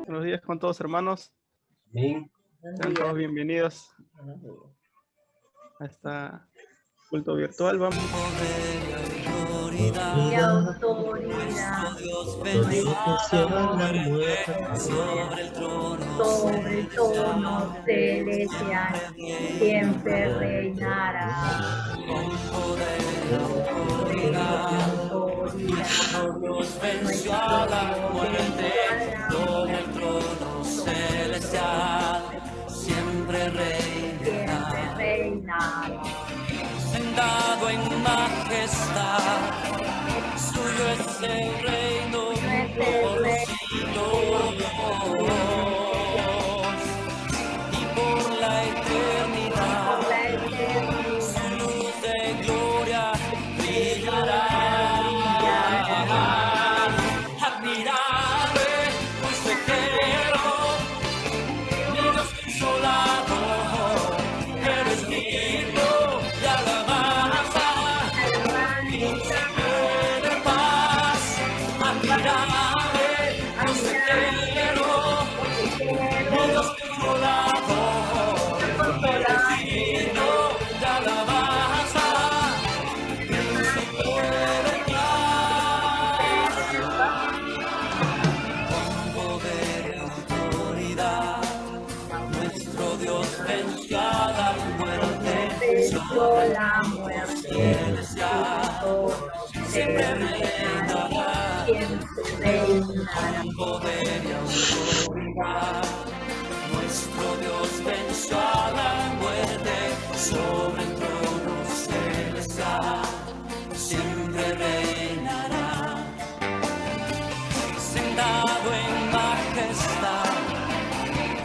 Buenos días con todos, hermanos. Amén. Sean todos bienvenidos a esta culto virtual. Vamos. Y autoridad, sobre el trono celestial, siempre reinará. Con poder y autoridad, Dios venció a la muerte sobre el trono celestial, siempre reinará. Sentado en majestad, suyo es el reino por los siglos y por la eternidad. Su luz de gloria brillará. Admirable, consejero, mi Dios consolador, eres digno de alabanza, príncipe de paz. Admirable, consejero, mi Dios consolador, eres digno de alabanza, príncipe de paz. Con poder y autoridad, nuestro Dios venció a la muerte, sobre la muerte, siempre reinará. Con poder y autoridad, nuestro Dios venció a la muerte, sobre el trono celestial, siempre reinará. Sentado en majestad,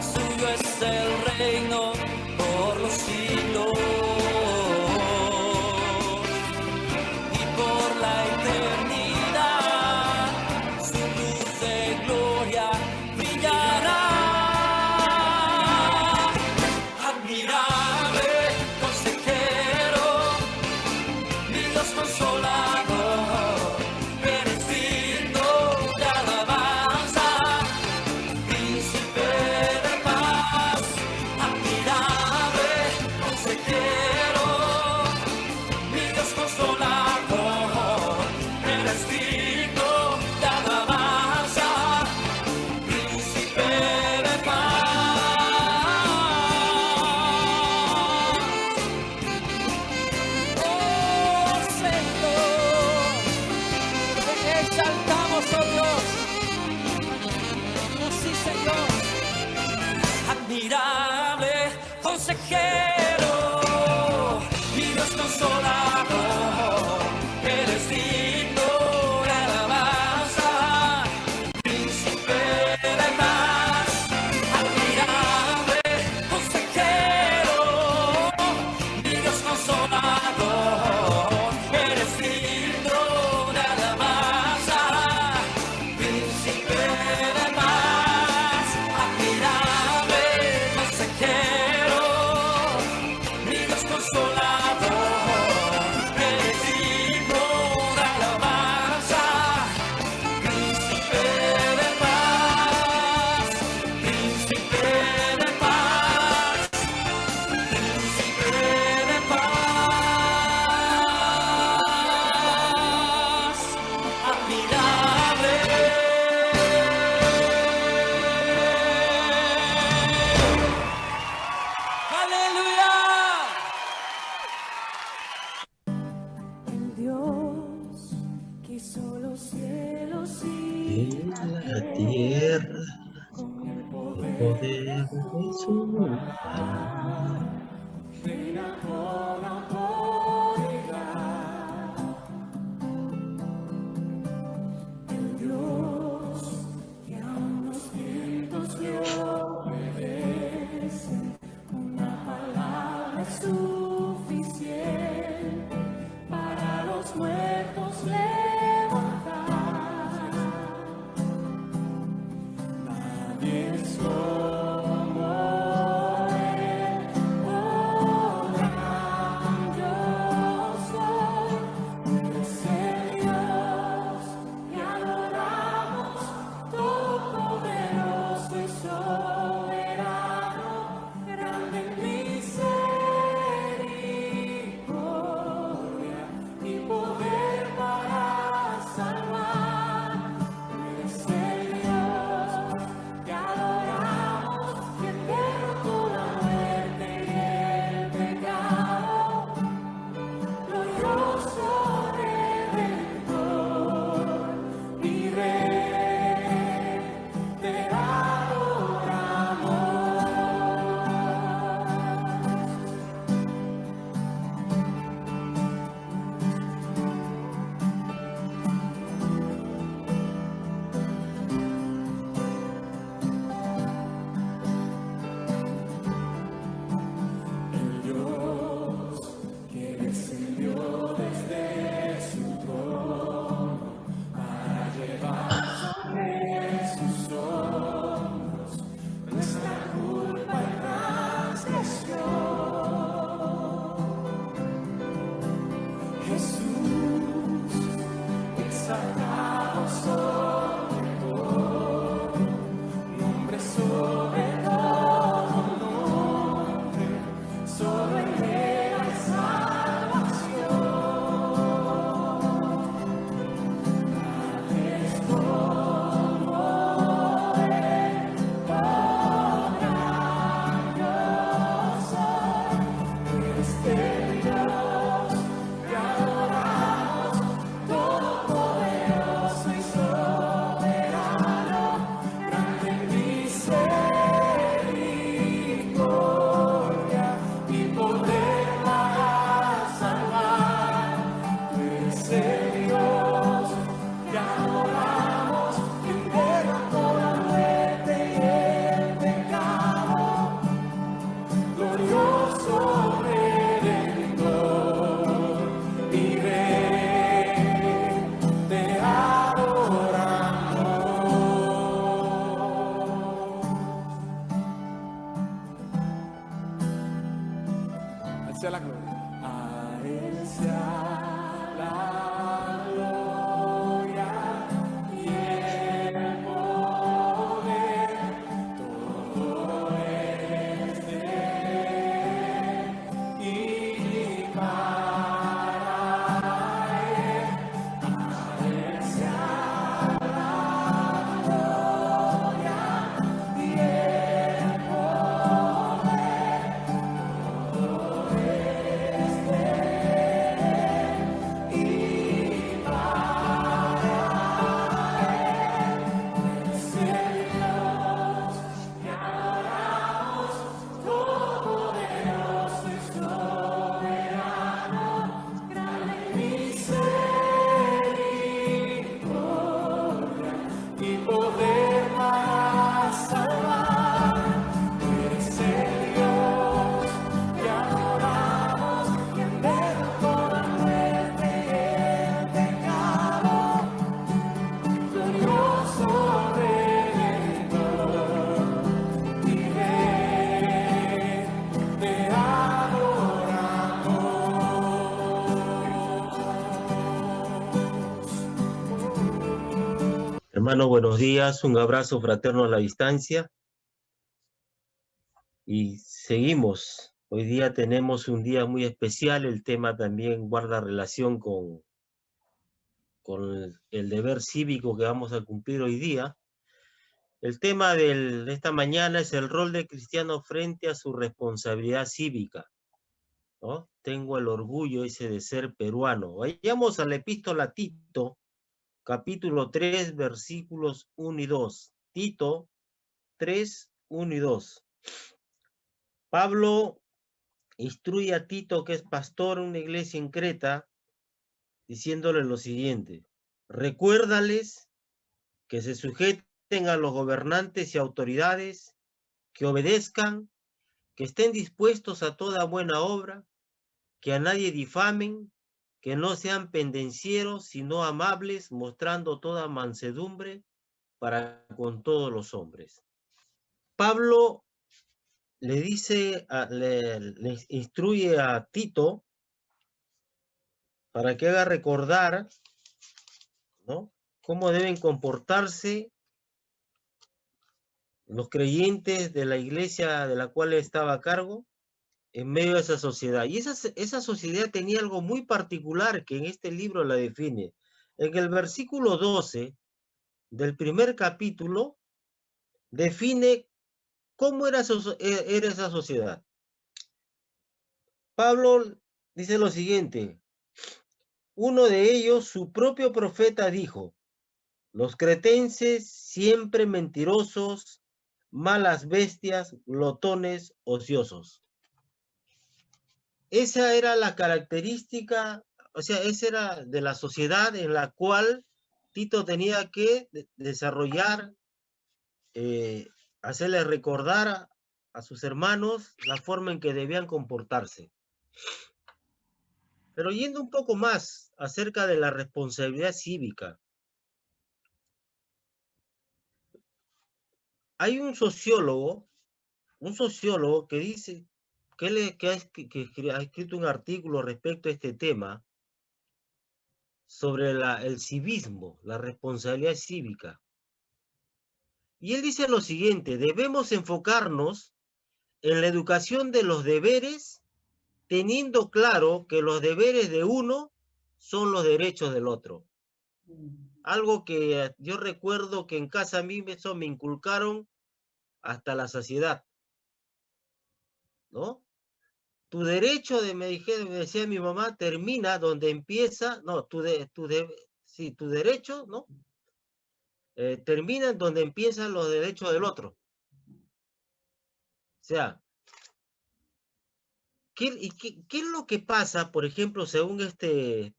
suyo es el reino por los siglos y por la eternidad. Su luz de gloria brillará. Admirable consejero, mi Dios consolador, eres digno de alabanza, príncipe de paz. Admirable consejero, mi Dios consolador, eres digno de alabanza, príncipe de paz. Oh Señor, te exaltamos, oh Dios. Oh sí, Señor. Admirable consejero, mi Dios consolador, eres digno de alabanza, príncipe de paz. Admirable consejero, mi Dios consolador, eres digno de alabanza, príncipe de paz. Admirable consejero, mi Dios consolador, eres digno de alabanza, príncipe de paz, príncipe de paz, príncipe de paz. Admirable. Aleluya. El Dios que hizo los cielos y La tierra, con el poder poder de su reina con autoridad. El Dios que a los vientos le obedece, una palabra es suficiente para los muertos levantar. Nadie es como Él, oh gran Dios. Hermano, buenos días. Un abrazo fraterno a la distancia. Y seguimos. Hoy día tenemos un día muy especial. El tema también guarda relación con el deber cívico que vamos a cumplir hoy día. El tema de esta mañana es el rol del cristiano frente a su responsabilidad cívica, ¿no? Tengo el orgullo ese de ser peruano. Vayamos a la epístola a Tito, capítulo 3, versículos 1 y 2. Tito 3, 1 y 2. Pablo instruye a Tito, que es pastor en una iglesia en Creta, diciéndole lo siguiente: recuérdales que se sujeten a los gobernantes y autoridades, que obedezcan, que estén dispuestos a toda buena obra, que a nadie difamen, que no sean pendencieros, sino amables, mostrando toda mansedumbre para con todos los hombres. Pablo le dice, le instruye a Tito para que haga recordar, ¿no?, cómo deben comportarse los creyentes de la iglesia de la cual estaba a cargo en medio de esa sociedad. Y esa sociedad tenía algo muy particular que en este libro la define. En el versículo 12 del primer capítulo define cómo era esa sociedad. Pablo dice lo siguiente: uno de ellos, su propio profeta, dijo: los cretenses siempre mentirosos, malas bestias, glotones, ociosos. Esa era la característica, o sea, esa era de la sociedad en la cual Tito tenía que desarrollar, hacerle recordar a sus hermanos la forma en que debían comportarse. Pero yendo un poco más acerca de la responsabilidad cívica, hay un sociólogo que dice que ha escrito un artículo respecto a este tema sobre el civismo, la responsabilidad cívica. Y él dice lo siguiente: debemos enfocarnos en la educación de los deberes, teniendo claro que los deberes de uno son los derechos del otro. Algo que yo recuerdo que en casa a mí eso me inculcaron hasta la saciedad, ¿no? Tu derecho, me decía mi mamá, termina donde empieza, no, tu derecho, ¿no? Termina donde empiezan los derechos del otro. O sea, ¿qué es lo que pasa, por ejemplo, según este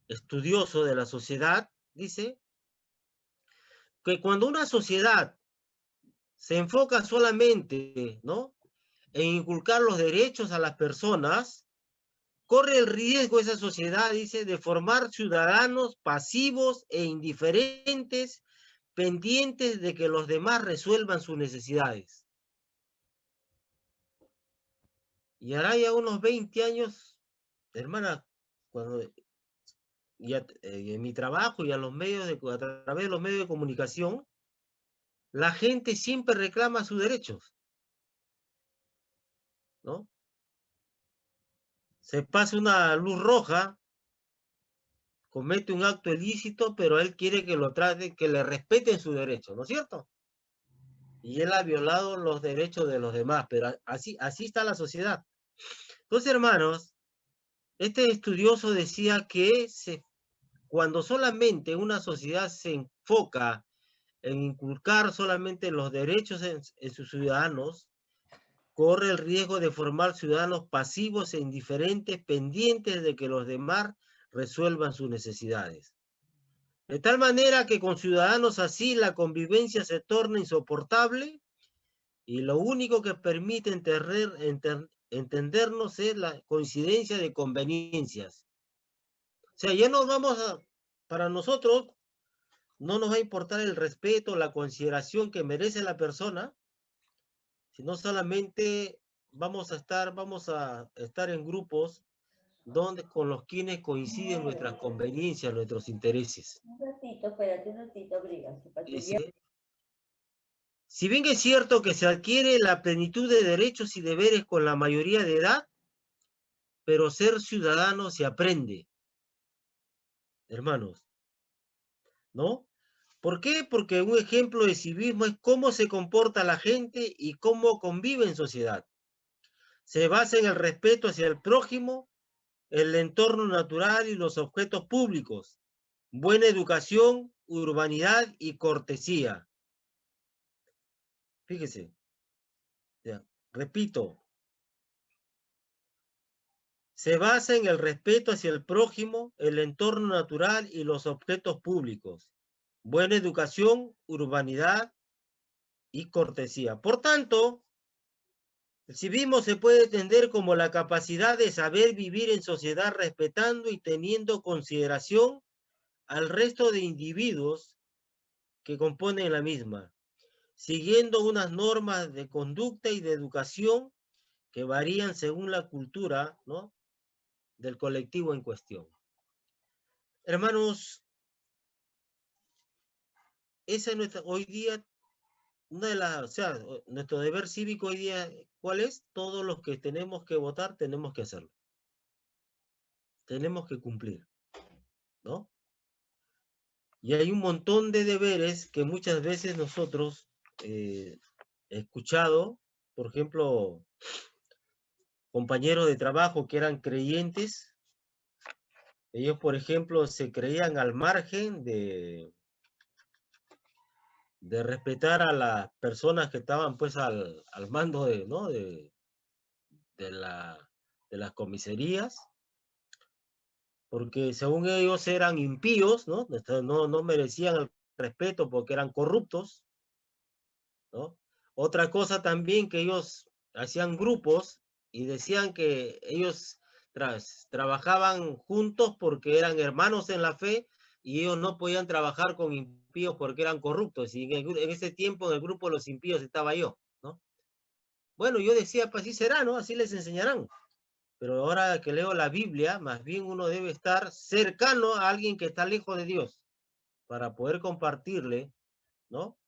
estudioso de la sociedad? Dice que cuando una sociedad se enfoca solamente, ¿no?, en inculcar los derechos a las personas, corre el riesgo esa sociedad, dice, de formar ciudadanos pasivos e indiferentes, pendientes de que los demás resuelvan sus necesidades. Y hará ya unos 20 años, hermana, cuando ya, en mi trabajo y a través de los medios de comunicación, la gente siempre reclama sus derechos, ¿no? Se pasa una luz roja, comete un acto ilícito, pero él quiere que lo trate, que le respeten sus derechos, ¿no es cierto? Y él ha violado los derechos de los demás, pero así está la sociedad. Entonces, hermanos, este estudioso decía que cuando solamente una sociedad se enfoca en inculcar solamente los derechos en sus ciudadanos, corre el riesgo de formar ciudadanos pasivos e indiferentes, pendientes de que los demás resuelvan sus necesidades. De tal manera que con ciudadanos así la convivencia se torna insoportable y lo único que permite entendernos es la coincidencia de conveniencias. O sea, ya nos vamos para nosotros no nos va a importar el respeto, la consideración que merece la persona, sino solamente vamos a estar en grupos con los quienes coinciden nuestras conveniencias, nuestros intereses. espérate un ratito, Brigas. Dice, si bien es cierto que se adquiere la plenitud de derechos y deberes con la mayoría de edad, pero ser ciudadano se aprende, hermanos, ¿no? ¿Por qué? Porque un ejemplo de civismo es cómo se comporta la gente y cómo convive en sociedad. Se basa en el respeto hacia el prójimo, el entorno natural y los objetos públicos, buena educación, urbanidad y cortesía. Fíjese, ya, repito, se basa en el respeto hacia el prójimo, el entorno natural y los objetos públicos, buena educación, urbanidad y cortesía. Por tanto, el civismo se puede entender como la capacidad de saber vivir en sociedad respetando y teniendo consideración al resto de individuos que componen la misma, siguiendo unas normas de conducta y de educación que varían según la cultura, ¿no?, del colectivo en cuestión. Hermanos, esa es nuestra, hoy día, una de las, o sea, nuestro deber cívico hoy día, ¿cuál es? Todos los que tenemos que votar, tenemos que hacerlo. Tenemos que cumplir, ¿no? Y hay un montón de deberes que muchas veces nosotros he escuchado, por ejemplo, compañeros de trabajo que eran creyentes, ellos, por ejemplo, se creían al margen de respetar a las personas que estaban pues al mando de, ¿no?, de las comisarías, porque según ellos eran impíos, ¿no? No merecían el respeto porque eran corruptos, ¿no? Otra cosa también, que ellos hacían grupos y decían que ellos trabajaban juntos porque eran hermanos en la fe y ellos no podían trabajar con impíos porque eran corruptos. Y en ese tiempo en el grupo de los impíos estaba yo, ¿no? Bueno, yo decía, pues así será, ¿no? Así les enseñarán. Pero ahora que leo la Biblia, más bien uno debe estar cercano a alguien que está lejos de Dios para poder compartirle, ¿no?,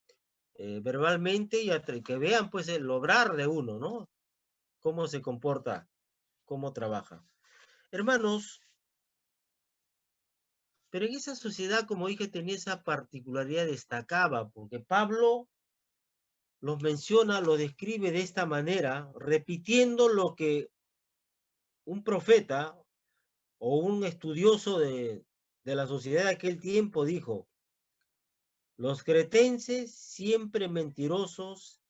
verbalmente, y que vean pues el obrar de uno, ¿no?, cómo se comporta, cómo trabaja. Hermanos, pero en esa sociedad, como dije, tenía esa particularidad, destacaba, porque Pablo los menciona, lo describe de esta manera, repitiendo lo que un profeta o un estudioso de la sociedad de aquel tiempo dijo: los cretenses siempre mentirosos,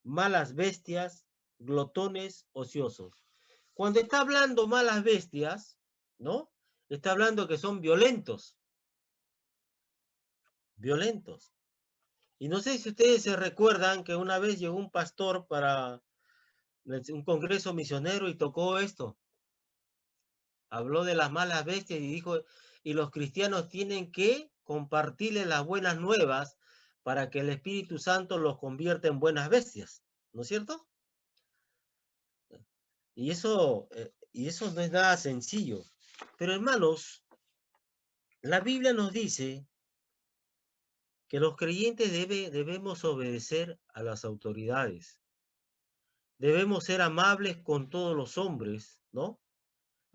malas bestias, glotones, ociosos. Cuando está hablando malas bestias, ¿no?, está hablando que son violentos. Violentos. Y no sé si ustedes se recuerdan que una vez llegó un pastor para un congreso misionero y tocó esto. Habló de las malas bestias y dijo, y los cristianos tienen que compartirles las buenas nuevas para que el Espíritu Santo los convierta en buenas bestias, ¿no es cierto? Y eso no es nada sencillo. Pero hermanos, la Biblia nos dice que los creyentes debemos obedecer a las autoridades. Debemos ser amables con todos los hombres, ¿no?,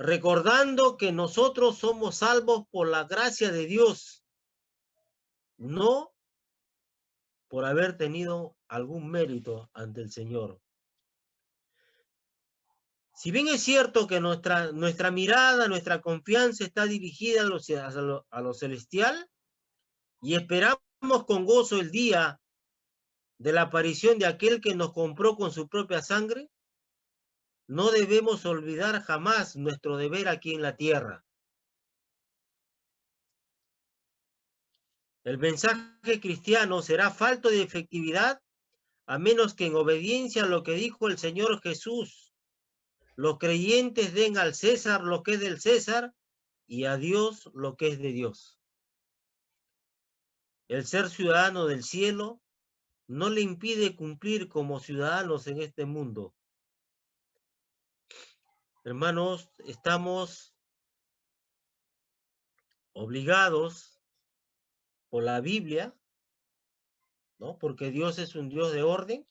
recordando que nosotros somos salvos por la gracia de Dios, no por haber tenido algún mérito ante el Señor. Si bien es cierto que nuestra mirada, nuestra confianza está dirigida a lo celestial, y esperamos con gozo el día de la aparición de aquel que nos compró con su propia sangre, no debemos olvidar jamás nuestro deber aquí en la tierra. El mensaje cristiano será falto de efectividad a menos que, en obediencia a lo que dijo el Señor Jesús, los creyentes den al César lo que es del César y a Dios lo que es de Dios. El ser ciudadano del cielo no le impide cumplir como ciudadanos en este mundo. Hermanos, estamos obligados por la Biblia, ¿no? Porque Dios es un Dios de orden,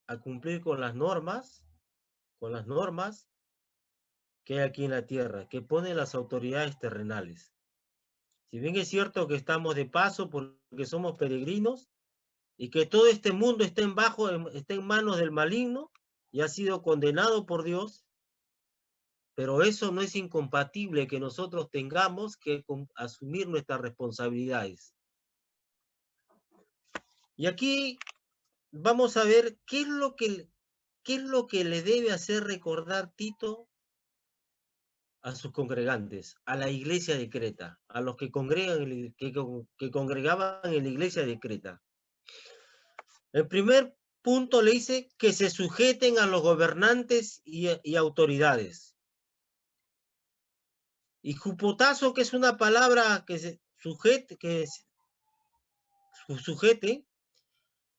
a cumplir con las normas que hay aquí en la tierra, que ponen las autoridades terrenales. Si bien es cierto que estamos de paso porque somos peregrinos y que todo este mundo está en manos del maligno y ha sido condenado por Dios, pero eso no es incompatible que nosotros tengamos que asumir nuestras responsabilidades. Y aquí vamos a ver qué es lo que le debe hacer recordar Tito a sus congregantes, a la iglesia de Creta, a los que congregaban en la iglesia de Creta. El primer punto le dice que se sujeten a los gobernantes y autoridades. Y jupotazo, que es una palabra que se sujete,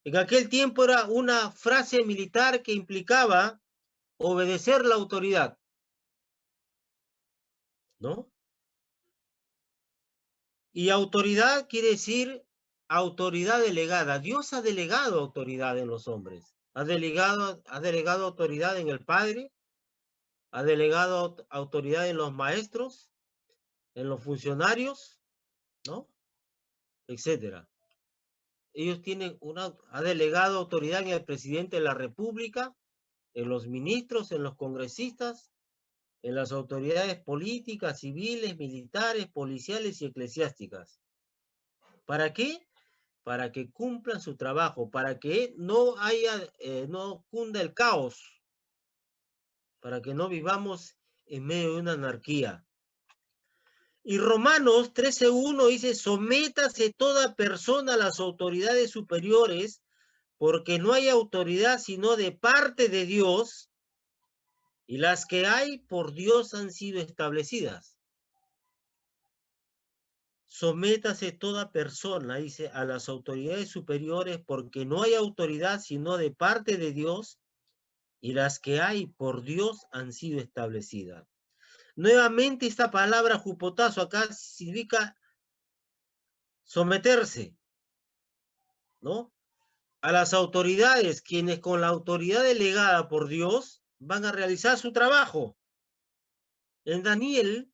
en aquel tiempo era una frase militar que implicaba obedecer la autoridad, ¿no? Y autoridad quiere decir autoridad delegada. Dios ha delegado autoridad en los hombres. Ha delegado autoridad en el Padre, ha delegado autoridad en los maestros, en los funcionarios, ¿no? Etcétera. Ellos ha delegado autoridad en el presidente de la República, en los ministros, en los congresistas, en las autoridades políticas, civiles, militares, policiales y eclesiásticas. ¿Para qué? Para que cumplan su trabajo, para que no cunda el caos, para que no vivamos en medio de una anarquía. Y Romanos 13:1 dice: sométase toda persona a las autoridades superiores, porque no hay autoridad sino de parte de Dios, y las que hay por Dios han sido establecidas. Sométase toda persona, dice, a las autoridades superiores, porque no hay autoridad sino de parte de Dios, y las que hay por Dios han sido establecidas. Nuevamente esta palabra jupotazo acá significa someterse, ¿no? A las autoridades, quienes con la autoridad delegada por Dios van a realizar su trabajo. En Daniel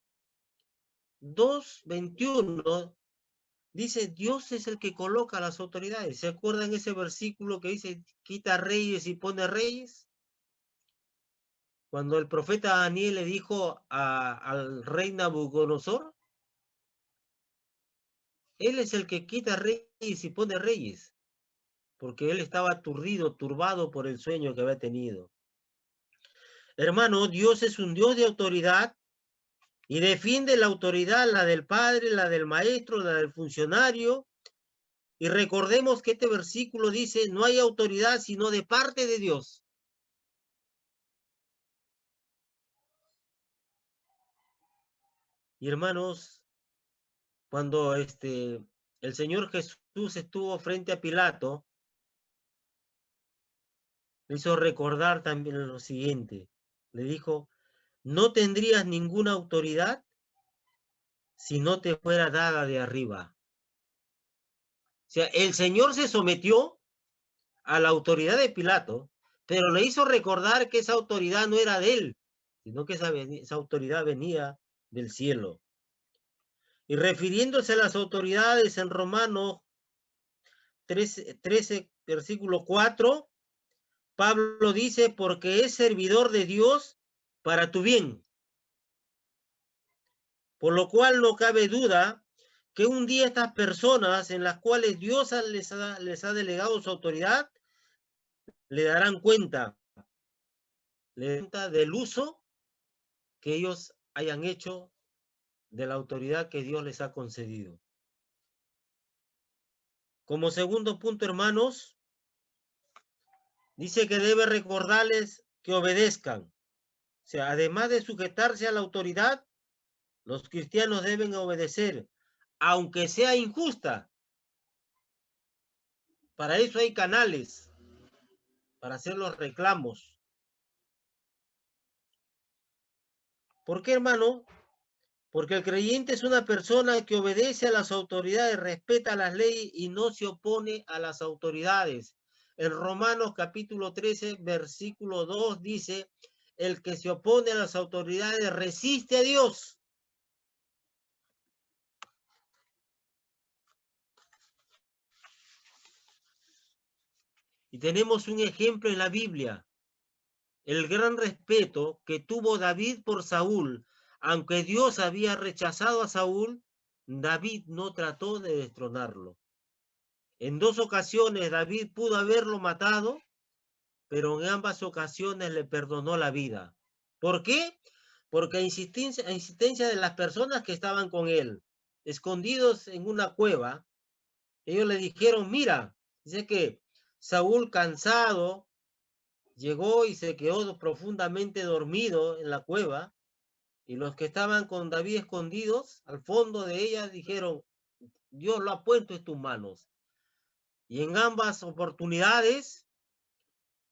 2:21 dice: Dios es el que coloca a las autoridades. ¿Se acuerdan ese versículo que dice: quita reyes y pone reyes? Cuando el profeta Daniel le dijo al rey Nabucodonosor, él es el que quita reyes y pone reyes, porque él estaba aturdido, turbado por el sueño que había tenido. Hermano, Dios es un Dios de autoridad y defiende la autoridad, la del padre, la del maestro, la del funcionario. Y recordemos que este versículo dice: no hay autoridad sino de parte de Dios. Y hermanos, cuando el Señor Jesús estuvo frente a Pilato, le hizo recordar también lo siguiente. Le dijo: no tendrías ninguna autoridad si no te fuera dada de arriba. O sea, el Señor se sometió a la autoridad de Pilato, pero le hizo recordar que esa autoridad no era de él, sino que esa autoridad venía del cielo. Y refiriéndose a las autoridades en Romanos 13, versículo 4, Pablo dice: porque es servidor de Dios para tu bien. Por lo cual no cabe duda que un día estas personas en las cuales Dios les ha delegado su autoridad, le darán cuenta del uso que ellos hayan hecho de la autoridad que Dios les ha concedido. Como segundo punto, hermanos, dice que debe recordarles que obedezcan. O sea, además de sujetarse a la autoridad, los cristianos deben obedecer, aunque sea injusta. Para eso hay canales, para hacer los reclamos. ¿Por qué, hermano? Porque el creyente es una persona que obedece a las autoridades, respeta las leyes y no se opone a las autoridades. En Romanos capítulo 13, versículo 2 dice, el que se opone a las autoridades resiste a Dios. Y tenemos un ejemplo en la Biblia. El gran respeto que tuvo David por Saúl. Aunque Dios había rechazado a Saúl, David no trató de destronarlo. En 2 ocasiones David pudo haberlo matado, pero en ambas ocasiones le perdonó la vida. ¿Por qué? Porque a insistencia de las personas que estaban con él, escondidos en una cueva, ellos le dijeron, mira, dice que Saúl cansado llegó y se quedó profundamente dormido en la cueva, y los que estaban con David escondidos al fondo de ella dijeron, Dios lo ha puesto en tus manos. Y en ambas oportunidades,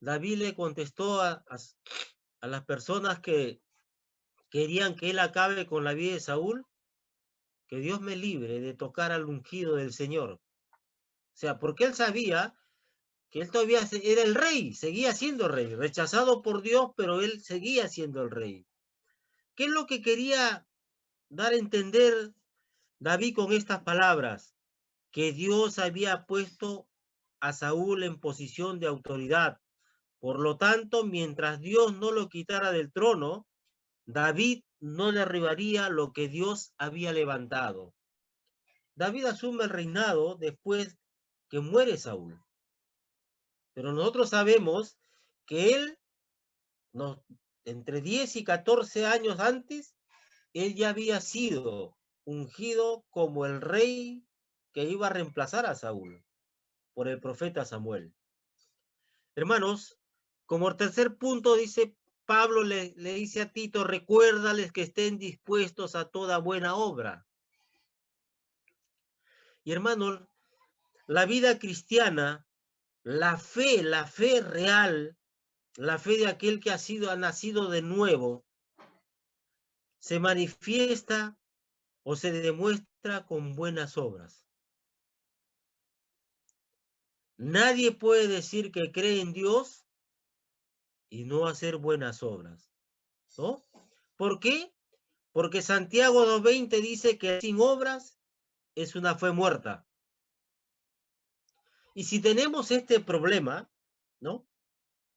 David le contestó a las personas que querían que él acabe con la vida de Saúl, que Dios me libre de tocar al ungido del Señor. O sea, porque él sabía que él todavía era el rey, seguía siendo rey, rechazado por Dios, pero él seguía siendo el rey. ¿Qué es lo que quería dar a entender David con estas palabras? Que Dios había puesto a Saúl en posición de autoridad. Por lo tanto, mientras Dios no lo quitara del trono, David no derribaría lo que Dios había levantado. David asume el reinado después que muere Saúl. Pero nosotros sabemos que él, entre 10 y 14 años antes, él ya había sido ungido como el rey que iba a reemplazar a Saúl por el profeta Samuel. Hermanos, como el tercer punto dice Pablo, le dice a Tito, recuérdales que estén dispuestos a toda buena obra. Y hermanos, la vida cristiana, la fe real, la fe de aquel que ha nacido de nuevo, se manifiesta o se demuestra con buenas obras. Nadie puede decir que cree en Dios y no hacer buenas obras, ¿no? ¿Por qué? Porque Santiago 2:20 dice que sin obras es una fe muerta. Y si tenemos este problema, ¿no?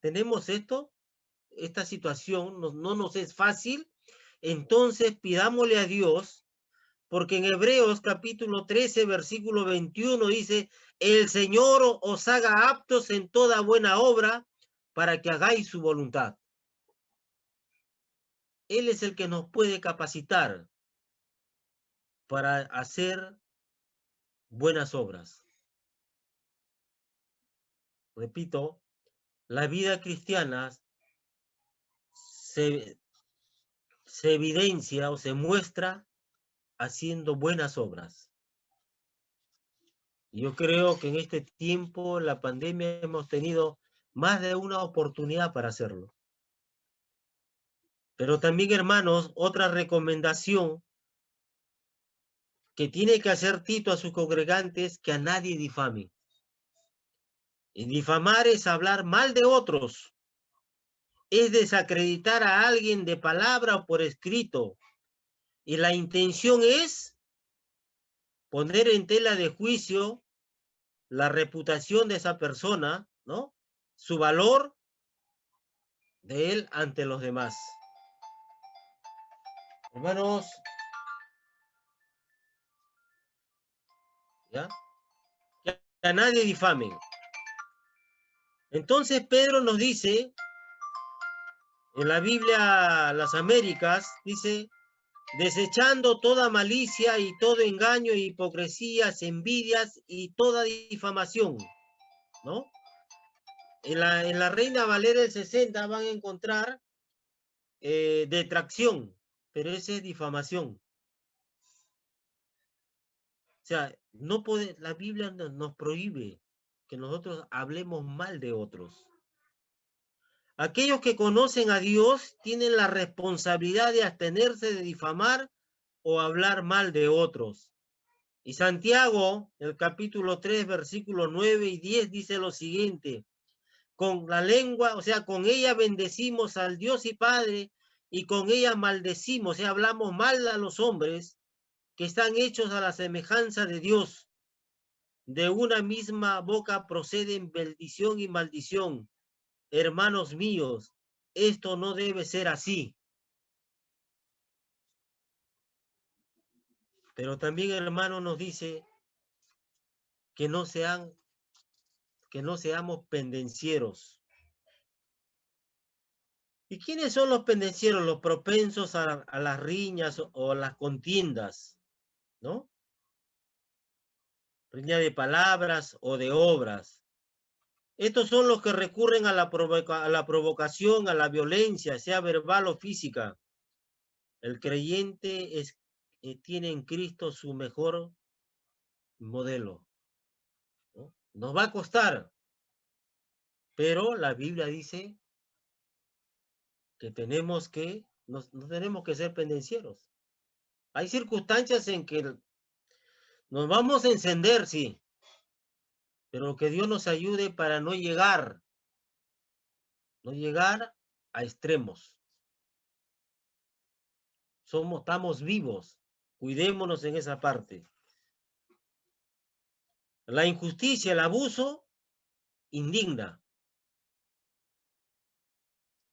Tenemos esta situación, no nos es fácil, entonces pidámosle a Dios, porque en Hebreos capítulo 13, versículo 21 dice, el Señor os haga aptos en toda buena obra para que hagáis su voluntad. Él es el que nos puede capacitar para hacer buenas obras. Repito, la vida cristiana se evidencia o se muestra haciendo buenas obras. Yo creo que en este tiempo, la pandemia, hemos tenido más de una oportunidad para hacerlo. Pero también, hermanos, otra recomendación que tiene que hacer Tito a sus congregantes, que a nadie difame. Y difamar es hablar mal de otros, es desacreditar a alguien de palabra o por escrito. Y la intención es poner en tela de juicio la reputación de esa persona, ¿no? Su valor de él ante los demás. Hermanos, ¿ya? Que a nadie difamen. Entonces Pedro nos dice, en la Biblia Las Américas, dice, desechando toda malicia y todo engaño e hipocresías, envidias y toda difamación, ¿no? En la Reina Valera del 60 van a encontrar detracción, pero esa es difamación. O sea, la Biblia nos prohíbe que nosotros hablemos mal de otros. Aquellos que conocen a Dios tienen la responsabilidad de abstenerse de difamar o hablar mal de otros. Y Santiago, el capítulo 3, versículos 9 y 10, dice lo siguiente: con la lengua, o sea, con ella bendecimos al Dios y Padre, y con ella maldecimos, o sea, hablamos mal a los hombres que están hechos a la semejanza de Dios. De una misma boca proceden bendición y maldición. Hermanos míos, esto no debe ser así. Pero también, hermano, nos dice que no seamos pendencieros. ¿Y quiénes son los pendencieros? Los propensos a las riñas o a las contiendas, ¿no? Riña de palabras o de obras. Estos son los que recurren a la provocación, a la violencia, sea verbal o física. El creyente tiene en Cristo su mejor modelo, ¿no? Nos va a costar, pero la Biblia dice que no tenemos que ser pendencieros. Hay circunstancias en que nos vamos a encender, sí, pero que Dios nos ayude para no llegar a extremos. Estamos vivos, cuidémonos en esa parte. La injusticia, el abuso, indigna.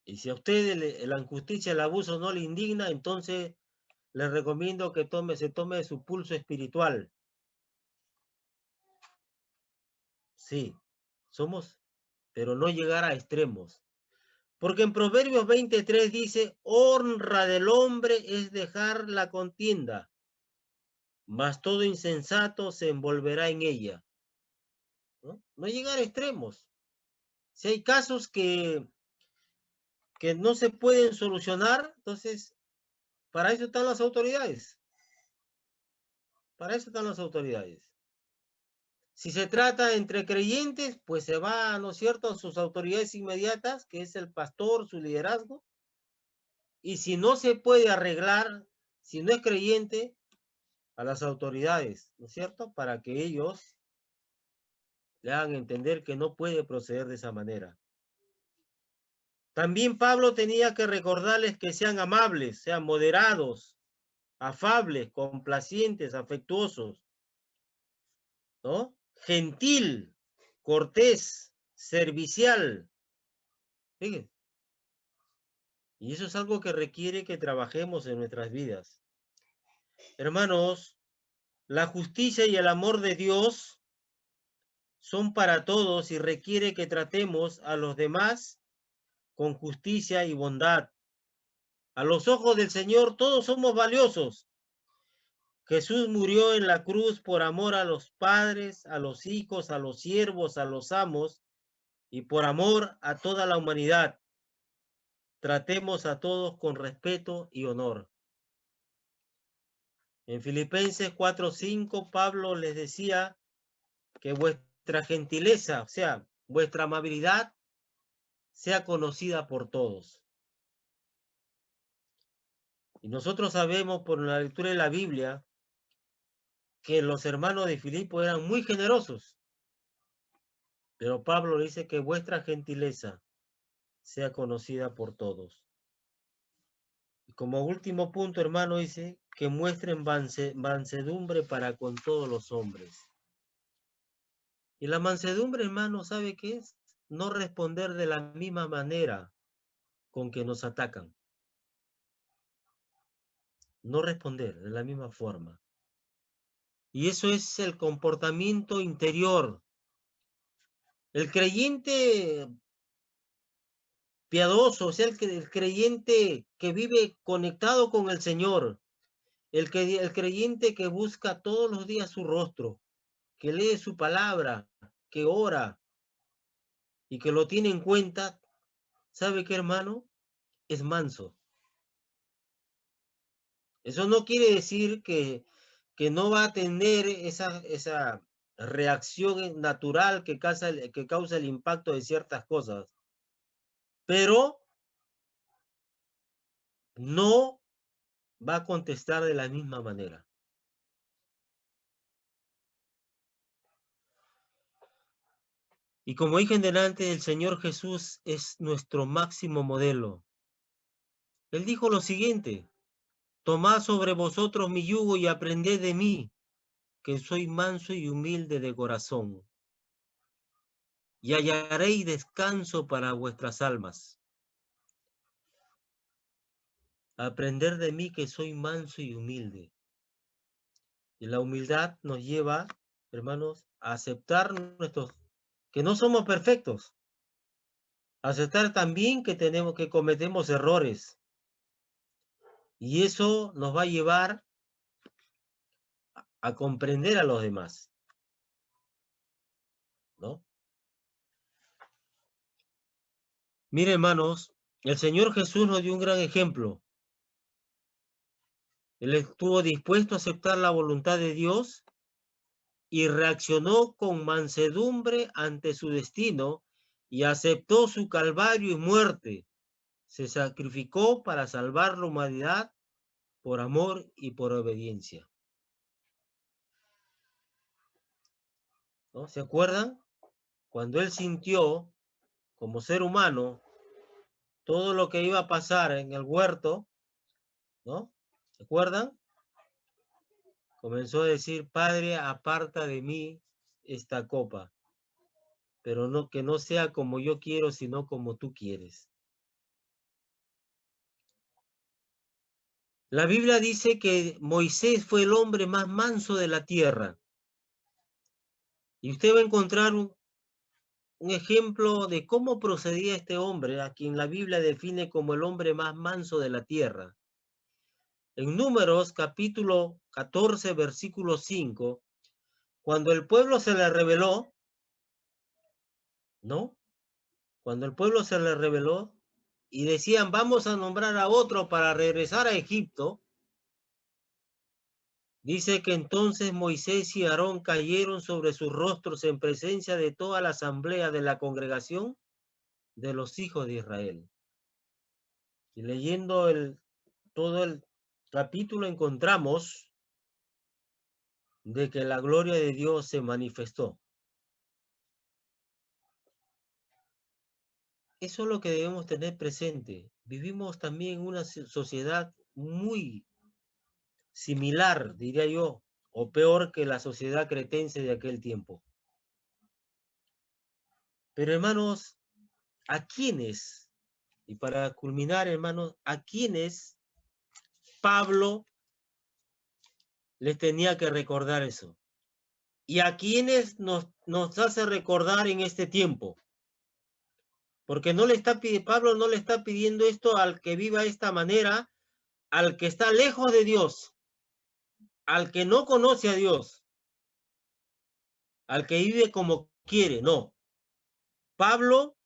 Y si a usted la injusticia, el abuso no le indigna, entonces le recomiendo que se tome su pulso espiritual. Sí, pero no llegar a extremos. Porque en Proverbios 23 dice: honra del hombre es dejar la contienda, mas todo insensato se envolverá en ella. No llegar a extremos. Si hay casos que no se pueden solucionar, entonces para eso están las autoridades. Para eso están las autoridades. Si se trata entre creyentes, pues se va, ¿no es cierto?, a sus autoridades inmediatas, que es el pastor, su liderazgo. Y si no se puede arreglar, si no es creyente, a las autoridades, ¿no es cierto?, para que ellos le hagan entender que no puede proceder de esa manera. También Pablo tenía que recordarles que sean amables, sean moderados, afables, complacientes, afectuosos, ¿no? Gentil, cortés, servicial. Fíjense. Y eso es algo que requiere que trabajemos en nuestras vidas. Hermanos, la justicia y el amor de Dios son para todos y requiere que tratemos a los demás con justicia y bondad. A los ojos del Señor todos somos valiosos. Jesús murió en la cruz por amor a los padres, a los hijos, a los siervos, a los amos y por amor a toda la humanidad. Tratemos a todos con respeto y honor. En Filipenses 4:5, Pablo les decía que vuestra gentileza, o sea, vuestra amabilidad, sea conocida por todos. Y nosotros sabemos por la lectura de la Biblia que los hermanos de Filipo eran muy generosos. Pero Pablo dice que vuestra gentileza sea conocida por todos. Y como último punto, hermano, dice que muestren mansedumbre para con todos los hombres. Y la mansedumbre, hermano, ¿sabe qué es? No responder de la misma manera con que nos atacan. No responder de la misma forma. Y eso es el comportamiento interior. El creyente piadoso, o sea, el creyente que vive conectado con el Señor, el creyente que busca todos los días su rostro, que lee su palabra, que ora y que lo tiene en cuenta, ¿sabe qué, hermano? Es manso. Eso no quiere decir que no va a tener esa reacción natural que causa el impacto de ciertas cosas. Pero no va a contestar de la misma manera. Y como dije delante, el Señor Jesús es nuestro máximo modelo. Él dijo lo siguiente: tomad sobre vosotros mi yugo y aprended de mí, que soy manso y humilde de corazón, y hallaréis descanso para vuestras almas. Aprender de mí, que soy manso y humilde. Y la humildad nos lleva, hermanos, a aceptar que no somos perfectos. Aceptar también que cometemos errores. Y eso nos va a llevar a comprender a los demás, ¿no? Mire, hermanos, el Señor Jesús nos dio un gran ejemplo. Él estuvo dispuesto a aceptar la voluntad de Dios y reaccionó con mansedumbre ante su destino y aceptó su calvario y muerte. Se sacrificó para salvar la humanidad por amor y por obediencia. ¿No? ¿Se acuerdan? Cuando él sintió, como ser humano, todo lo que iba a pasar en el huerto, ¿no? ¿Se acuerdan? Comenzó a decir: Padre, aparta de mí esta copa, pero no, que no sea como yo quiero, sino como tú quieres. La Biblia dice que Moisés fue el hombre más manso de la tierra. Y usted va a encontrar un ejemplo de cómo procedía este hombre, a quien la Biblia define como el hombre más manso de la tierra. En Números, capítulo 14, versículo 5, cuando el pueblo se le rebeló, ¿no? Cuando el pueblo se le rebeló y decían: vamos a nombrar a otro para regresar a Egipto, dice que entonces Moisés y Aarón cayeron sobre sus rostros en presencia de toda la asamblea de la congregación de los hijos de Israel. Y leyendo todo el capítulo encontramos de que la gloria de Dios se manifestó. Eso es lo que debemos tener presente. Vivimos también en una sociedad muy similar, diría yo, o peor que la sociedad cretense de aquel tiempo. Pero, hermanos, ¿a quiénes? Y para culminar, hermanos, ¿a quiénes Pablo les tenía que recordar eso? ¿Y a quiénes nos hace recordar en este tiempo? Porque Pablo no le está pidiendo esto al que viva de esta manera, al que está lejos de Dios, al que no conoce a Dios, al que vive como quiere, no. Pablo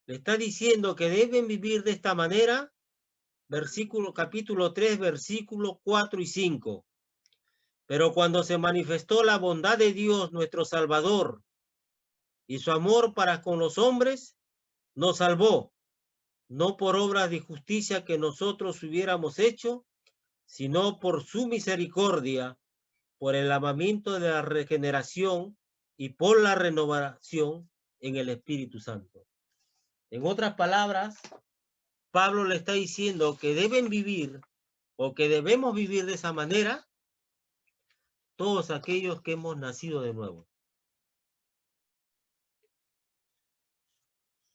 le está diciendo que deben vivir de esta manera, capítulo 3, versículos 4 y 5. Pero cuando se manifestó la bondad de Dios, nuestro Salvador, y su amor para con los hombres, nos salvó, no por obras de justicia que nosotros hubiéramos hecho, sino por su misericordia, por el lavamiento de la regeneración y por la renovación en el Espíritu Santo. En otras palabras, Pablo le está diciendo que deben vivir o que debemos vivir de esa manera todos aquellos que hemos nacido de nuevo.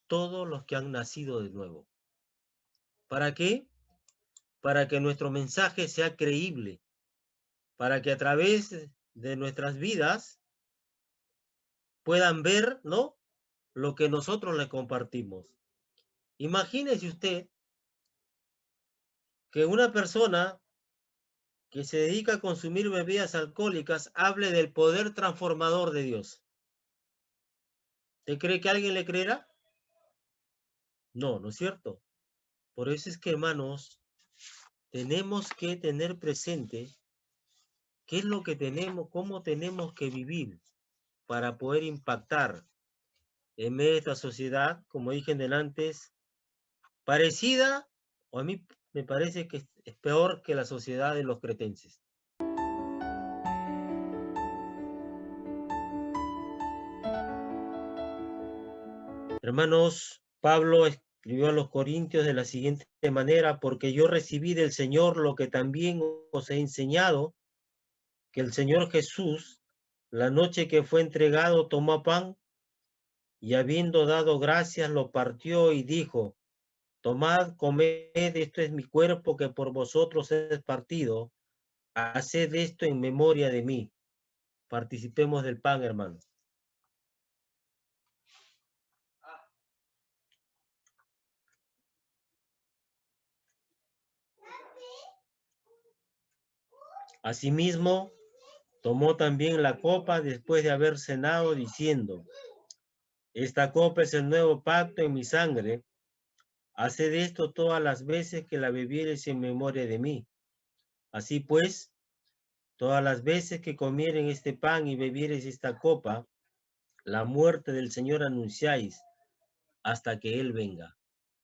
Todos los que han nacido de nuevo. ¿Para qué? Para que nuestro mensaje sea creíble, para que a través de nuestras vidas puedan ver, ¿no?, lo que nosotros le compartimos. Imagínese usted que una persona que se dedica a consumir bebidas alcohólicas hable del poder transformador de Dios. ¿Usted cree que alguien le creerá? No, ¿no es cierto? Por eso es que, hermanos, tenemos que tener presente qué es lo que tenemos, cómo tenemos que vivir para poder impactar en medio de esta sociedad, como dije antes, parecida, o a mí me parece que es peor que la sociedad de los cretenses. Hermanos, Pablo escribió a los Corintios de la siguiente manera: porque yo recibí del Señor lo que también os he enseñado, que el Señor Jesús, la noche que fue entregado, tomó pan y habiendo dado gracias, lo partió y dijo: tomad, comed, esto es mi cuerpo que por vosotros es partido, haced esto en memoria de mí. Participemos del pan, hermanos. Asimismo, tomó también la copa después de haber cenado, diciendo: esta copa es el nuevo pacto en mi sangre. Haced esto todas las veces que la bebiereis en memoria de mí. Así pues, todas las veces que comieren este pan y bebiereis esta copa, la muerte del Señor anunciáis hasta que Él venga.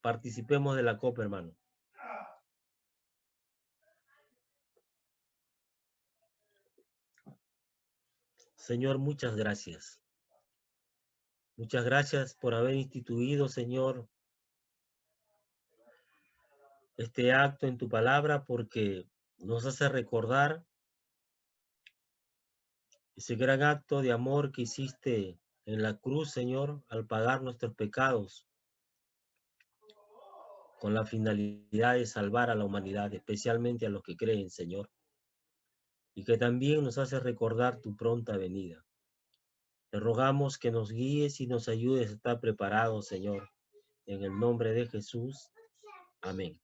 Participemos de la copa, hermano. Señor, muchas gracias. Muchas gracias por haber instituido, Señor, este acto en tu palabra, porque nos hace recordar ese gran acto de amor que hiciste en la cruz, Señor, al pagar nuestros pecados, con la finalidad de salvar a la humanidad, especialmente a los que creen, Señor, y que también nos hace recordar tu pronta venida. Te rogamos que nos guíes y nos ayudes a estar preparados, Señor, en el nombre de Jesús. Amén.